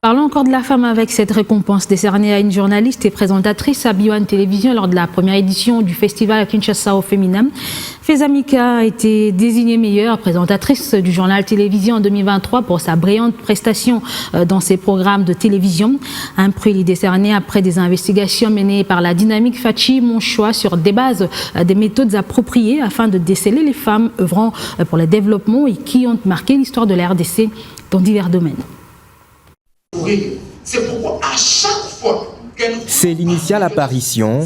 Parlons encore de la femme avec cette récompense décernée à une journaliste et présentatrice à B1 Télévision lors de la première édition du festival Kinshasa au féminin. Fezamika a été désignée meilleure présentatrice du journal télévisé en 2023 pour sa brillante prestation dans ses programmes de télévision. Un prix décerné après des investigations menées par la Dynamique Fachi Monchois sur des bases des méthodes appropriées afin de déceler les femmes œuvrant pour le développement et qui ont marqué l'histoire de la RDC dans divers domaines. C'est pourquoi à chaque fois c'est l'initiale apparition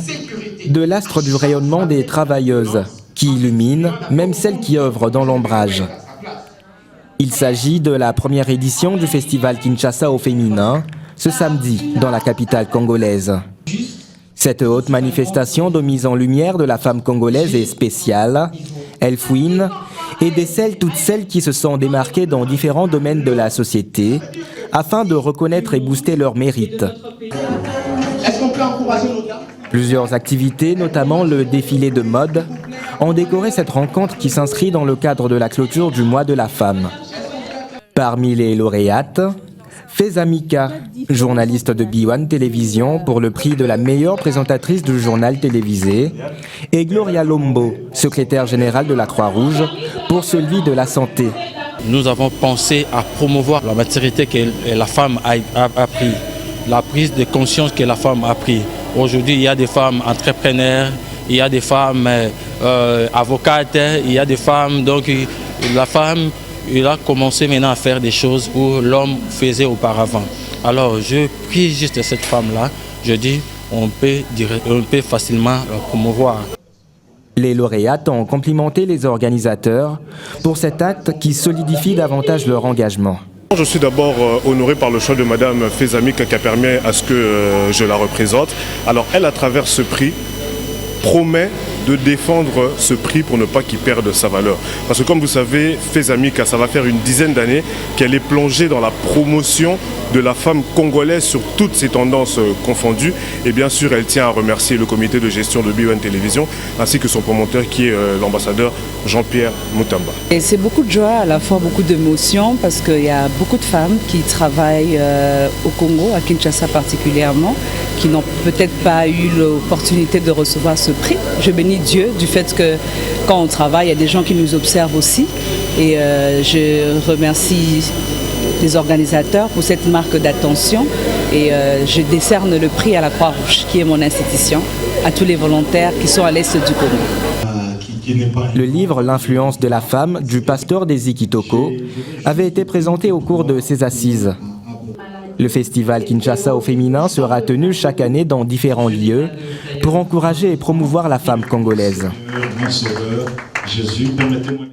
de l'astre du rayonnement des travailleuses qui illumine même celles qui œuvrent dans l'ombrage. Il s'agit de la première édition du festival Kinshasa au féminin, ce samedi dans la capitale congolaise. Cette haute manifestation de mise en lumière de la femme congolaise est spéciale. Elle fouine et décèle toutes celles qui se sont démarquées dans différents domaines de la société afin de reconnaître et booster leurs mérites. Plusieurs activités, notamment le défilé de mode, ont décoré cette rencontre qui s'inscrit dans le cadre de la clôture du mois de la femme. Parmi les lauréates, Fezamika, journaliste de B1 Télévision pour le prix de la meilleure présentatrice du journal télévisé, et Gloria Lombo, secrétaire générale de la Croix-Rouge, pour celui de la santé. Nous avons pensé à promouvoir la maturité que la femme a pris, la prise de conscience que la femme a pris. Aujourd'hui, il y a des femmes entrepreneurs, il y a des femmes avocates, il y a des femmes, donc la femme il a commencé maintenant à faire des choses où l'homme faisait auparavant. Alors je prie juste cette femme-là, je dis on peut facilement la promouvoir. Les lauréates ont complimenté les organisateurs pour cet acte qui solidifie davantage leur engagement. Je suis d'abord honoré par le choix de Madame Fezamika qui a permis à ce que je la représente. Alors elle, à travers ce prix, promet de défendre ce prix pour ne pas qu'il perde sa valeur. Parce que comme vous savez, Fezamika, ça va faire une dizaine d'années qu'elle est plongée dans la promotion de la femme congolaise sur toutes ses tendances confondues. Et bien sûr, elle tient à remercier le comité de gestion de B1 Télévision ainsi que son promoteur qui est l'ambassadeur Jean-Pierre Moutamba. Et c'est beaucoup de joie, à la fois beaucoup d'émotion parce qu'il y a beaucoup de femmes qui travaillent au Congo, à Kinshasa particulièrement, qui n'ont peut-être pas eu l'opportunité de recevoir ce prix. Je bénis Dieu du fait que quand on travaille, il y a des gens qui nous observent aussi. Et je remercie les organisateurs pour cette marque d'attention. Et je décerne le prix à la Croix-Rouge, qui est mon institution, à tous les volontaires qui sont à l'est du Congo. Le livre « L'influence de la femme » du pasteur des Kitoko avait été présenté au cours de ses assises. Le festival Kinshasa au féminin sera tenu chaque année dans différents lieux pour encourager et promouvoir la femme congolaise. Mon Sauveur, Jésus, permettez-moi